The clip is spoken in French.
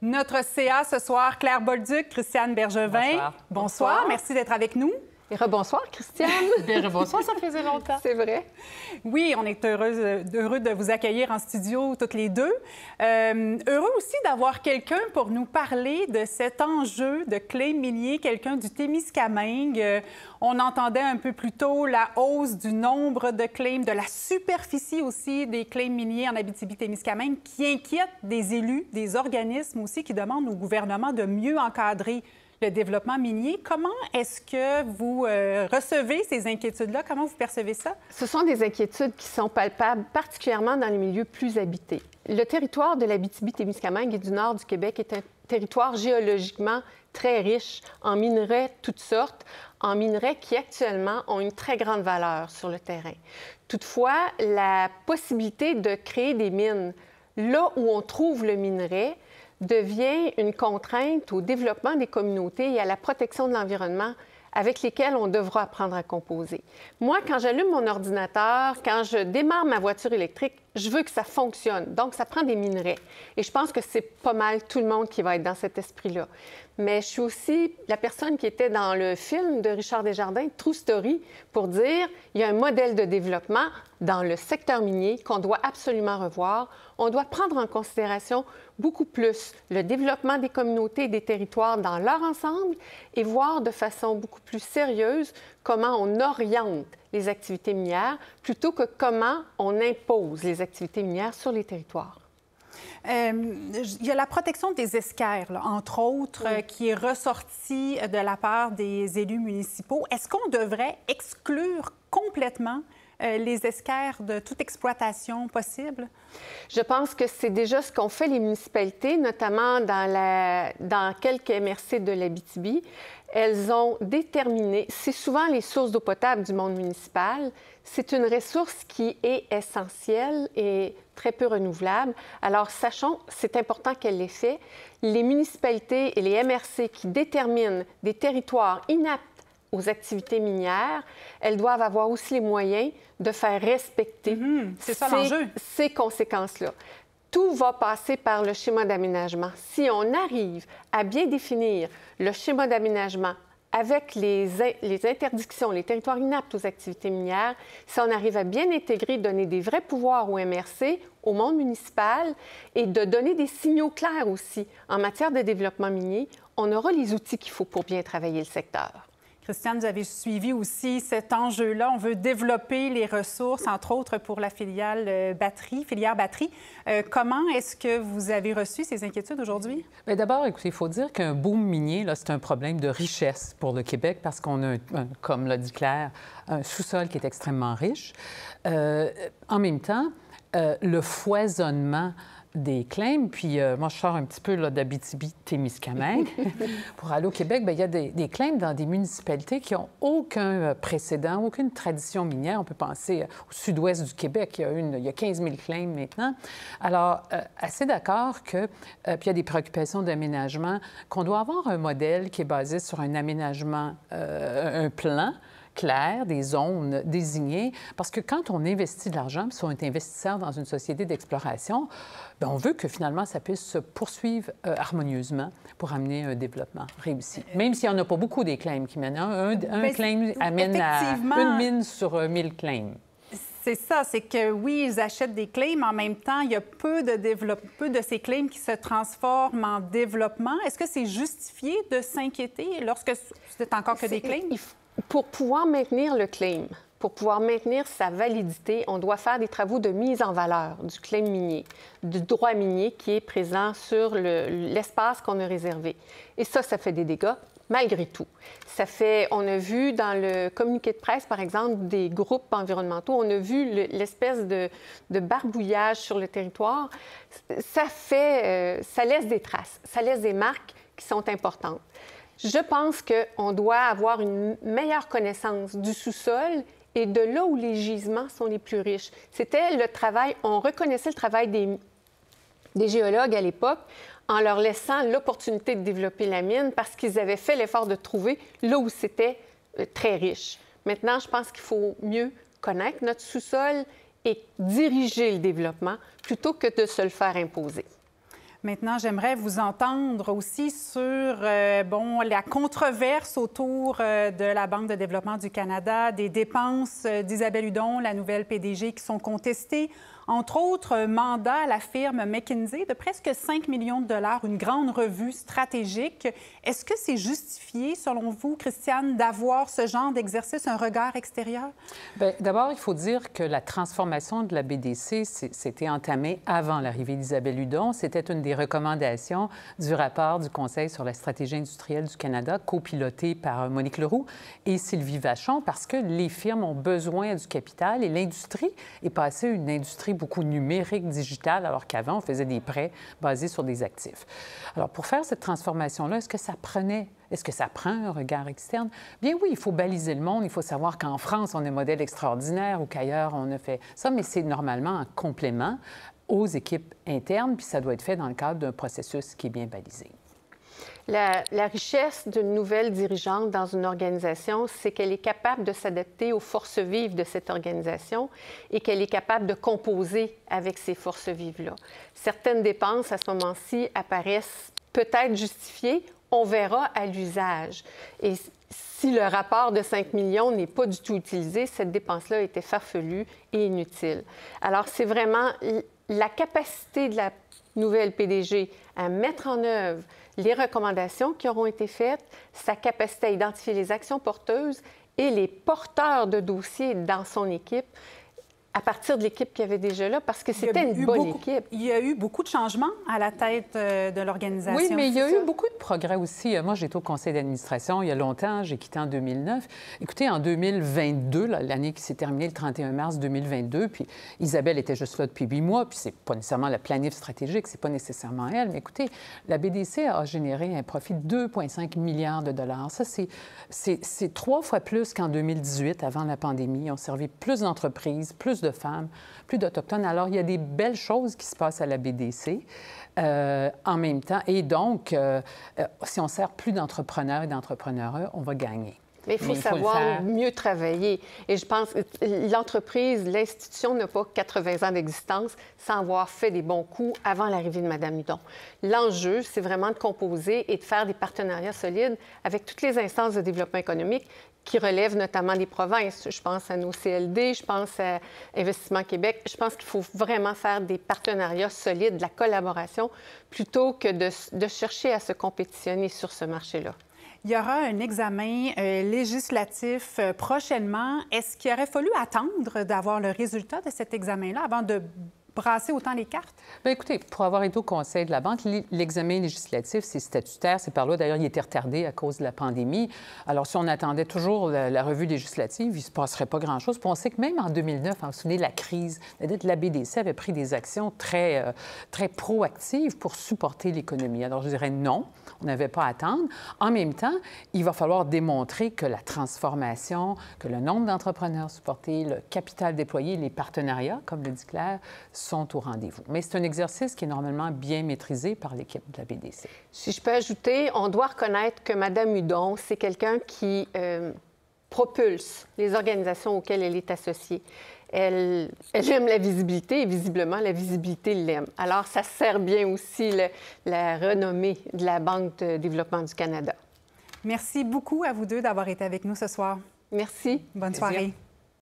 Notre CA ce soir, Claire Bolduc, Christiane Bergevin. Bonsoir. Bonsoir. Merci d'être avec nous. Et rebonsoir, Christiane. Bonsoir, ça faisait longtemps. C'est vrai. Oui, on est heureux de vous accueillir en studio toutes les deux. Heureux aussi d'avoir quelqu'un pour nous parler de cet enjeu de claims miniers, quelqu'un du Témiscamingue. On entendait un peu plus tôt la hausse du nombre de claims, de la superficie aussi des claims miniers en Abitibi-Témiscamingue qui inquiète des élus, des organismes aussi qui demandent au gouvernement de mieux encadrer le développement minier. Comment est-ce que vous recevez ces inquiétudes-là? Comment vous percevez ça? Ce sont des inquiétudes qui sont palpables, particulièrement dans les milieux plus habités. Le territoire de l'Abitibi-Témiscamingue et du nord du Québec est un territoire géologiquement très riche en minerais de toutes sortes, en minerais qui actuellement ont une très grande valeur sur le terrain. Toutefois, la possibilité de créer des mines là où on trouve le minerai devient une contrainte au développement des communautés et à la protection de l'environnement avec lesquelles on devra apprendre à composer. Moi, quand j'allume mon ordinateur, quand je démarre ma voiture électrique, je veux que ça fonctionne. Donc, ça prend des minerais. Et je pense que c'est pas mal tout le monde qui va être dans cet esprit-là. Mais je suis aussi la personne qui était dans le film de Richard Desjardins, True Story, pour dire il y a un modèle de développement dans le secteur minier qu'on doit absolument revoir. On doit prendre en considération beaucoup plus le développement des communautés et des territoires dans leur ensemble et voir de façon beaucoup plus sérieuse comment on oriente les activités minières plutôt que comment on impose les activités minières sur les territoires. Il y a la protection des esquerres, là, entre autres, qui est ressortie de la part des élus municipaux. Est-ce qu'on devrait exclure complètement les esquerres de toute exploitation possible? Je pense que c'est déjà ce qu'ont fait les municipalités, notamment dans quelques MRC de l'Abitibi. Elles ont déterminé, c'est souvent les sources d'eau potable du monde municipal, c'est une ressource qui est essentielle et très peu renouvelable. Alors, sachons, c'est important qu'elle l'ait fait. Les municipalités et les MRC qui déterminent des territoires inaptes aux activités minières, elles doivent avoir aussi les moyens de faire respecter c'est ça l'enjeu. Ces conséquences-là. Tout va passer par le schéma d'aménagement. Si on arrive à bien définir le schéma d'aménagement avec les interdictions, les territoires inaptes aux activités minières, si on arrive à bien intégrer, donner des vrais pouvoirs au MRC, au monde municipal et de donner des signaux clairs aussi en matière de développement minier, on aura les outils qu'il faut pour bien travailler le secteur. Christiane, vous avez suivi aussi cet enjeu-là. On veut développer les ressources, entre autres pour la filière batterie. Comment est-ce que vous avez reçu ces inquiétudes aujourd'hui? Bien, d'abord, écoutez, il faut dire qu'un boom minier, là, c'est un problème de richesse pour le Québec parce qu'on a, comme l'a dit Claire, un sous-sol qui est extrêmement riche. En même temps, le foisonnement des claims, puis moi, je sors un petit peu d'Abitibi-Témiscamingue. Pour aller au Québec, bien, il y a des claims dans des municipalités qui n'ont aucun précédent, aucune tradition minière. On peut penser au sud-ouest du Québec, il y a 15 000 claims maintenant. Alors, assez d'accord que, puis il y a des préoccupations d'aménagement, qu'on doit avoir un modèle qui est basé sur un aménagement, un plan clair, des zones désignées, parce que quand on investit de l'argent, si on est investisseur dans une société d'exploration, bien, on veut que finalement ça puisse se poursuivre harmonieusement pour amener un développement réussi. Même s'il n'y en a pas beaucoup des claims qui mènent. Un claim amène à une mine sur 1000 claims. C'est ça, c'est que oui, ils achètent des claims, mais en même temps, il y a peu de ces claims qui se transforment en développement. Est-ce que c'est justifié de s'inquiéter lorsque c'est encore que des claims? Pour pouvoir maintenir le claim, pour pouvoir maintenir sa validité, on doit faire des travaux de mise en valeur du claim minier, du droit minier qui est présent sur l'espace qu'on a réservé. Et ça fait des dégâts, malgré tout. On a vu dans le communiqué de presse, par exemple, des groupes environnementaux, on a vu l'espèce de barbouillage sur le territoire. Ça laisse des traces, ça laisse des marques qui sont importantes. Je pense qu'on doit avoir une meilleure connaissance du sous-sol et de là où les gisements sont les plus riches. C'était le travail, on reconnaissait le travail des géologues à l'époque en leur laissant l'opportunité de développer la mine parce qu'ils avaient fait l'effort de trouver là où c'était très riche. Maintenant, je pense qu'il faut mieux connaître notre sous-sol et diriger le développement plutôt que de se le faire imposer. Maintenant, j'aimerais vous entendre aussi sur la controverse autour de la Banque de développement du Canada, des dépenses d'Isabelle Hudon, la nouvelle PDG, qui sont contestées. Entre autres, un mandat à la firme McKinsey de presque 5 millions de dollars, une grande revue stratégique. Est-ce que c'est justifié, selon vous, Christiane, d'avoir ce genre d'exercice, un regard extérieur? Bien, d'abord, il faut dire que la transformation de la BDC s'était entamée avant l'arrivée d'Isabelle Hudon. C'était une des recommandations du rapport du Conseil sur la stratégie industrielle du Canada, copiloté par Monique Leroux et Sylvie Vachon, parce que les firmes ont besoin du capital et l'industrie est passée à une industrie beaucoup numérique, digitale, alors qu'avant, on faisait des prêts basés sur des actifs. Alors, pour faire cette transformation-là, est-ce que ça prend un regard externe? Bien oui, il faut baliser le monde, il faut savoir qu'en France, on a un modèle extraordinaire ou qu'ailleurs, on a fait ça, mais c'est normalement un complément aux équipes internes, puis ça doit être fait dans le cadre d'un processus qui est bien balisé. La richesse d'une nouvelle dirigeante dans une organisation, c'est qu'elle est capable de s'adapter aux forces vives de cette organisation et qu'elle est capable de composer avec ces forces vives-là. Certaines dépenses, à ce moment-ci, apparaissent peut-être justifiées. On verra à l'usage. Et si le rapport de 5 millions n'est pas du tout utilisé, cette dépense-là était farfelue et inutile. Alors, c'est vraiment la capacité de la nouvelle PDG à mettre en œuvre les recommandations qui auront été faites, sa capacité à identifier les actions porteuses et les porteurs de dossiers dans son équipe à partir de l'équipe qu'il y avait déjà là, parce que c'était une bonne équipe. Il y a eu beaucoup de changements à la tête de l'organisation. Oui, mais il y a eu beaucoup de progrès aussi. Moi, j'étais au conseil d'administration il y a longtemps. J'ai quitté en 2009. Écoutez, en 2022, l'année qui s'est terminée le 31 mars 2022, puis Isabelle était juste là depuis 8 mois, puis c'est pas nécessairement la planif stratégique, c'est pas nécessairement elle, mais écoutez, la BDC a généré un profit de 2,5 milliards de dollars. Ça, c'est 3 fois plus qu'en 2018, avant la pandémie. Ils ont servi plus d'entreprises, plus de femmes, plus d'Autochtones. Alors, il y a des belles choses qui se passent à la BDC en même temps. Et donc, si on sert plus d'entrepreneurs et d'entrepreneureux, on va gagner. Mais il faut savoir mieux travailler. Et je pense que l'entreprise, l'institution n'a pas 80 ans d'existence sans avoir fait des bons coups avant l'arrivée de Mme Hudon. L'enjeu, c'est vraiment de composer et de faire des partenariats solides avec toutes les instances de développement économique qui relèvent notamment des provinces. Je pense à nos CLD, je pense à Investissement Québec. Je pense qu'il faut vraiment faire des partenariats solides, de la collaboration, plutôt que de chercher à se compétitionner sur ce marché-là. Il y aura un examen législatif prochainement. Est-ce qu'il aurait fallu attendre d'avoir le résultat de cet examen-là avant de brasser autant les cartes? Bien, écoutez, pour avoir été au Conseil de la Banque, l'examen législatif, c'est statutaire, c'est par là. D'ailleurs, il était retardé à cause de la pandémie. Alors, si on attendait toujours la revue législative, il ne se passerait pas grand-chose. Puis on sait que même en 2009, vous vous souvenez de la crise, la BDC avait pris des actions très proactives pour supporter l'économie. Alors, je dirais non, on n'avait pas à attendre. En même temps, il va falloir démontrer que la transformation, que le nombre d'entrepreneurs supportés, le capital déployé, les partenariats, comme le dit Claire, sont au rendez-vous. Mais c'est un exercice qui est normalement bien maîtrisé par l'équipe de la BDC. Si je peux ajouter, on doit reconnaître que Mme Hudon, c'est quelqu'un qui propulse les organisations auxquelles elle est associée. Elle aime la visibilité et visiblement, la visibilité l'aime. Alors, ça sert bien aussi la renommée de la Banque de développement du Canada. Merci beaucoup à vous deux d'avoir été avec nous ce soir. Merci. Bonne soirée.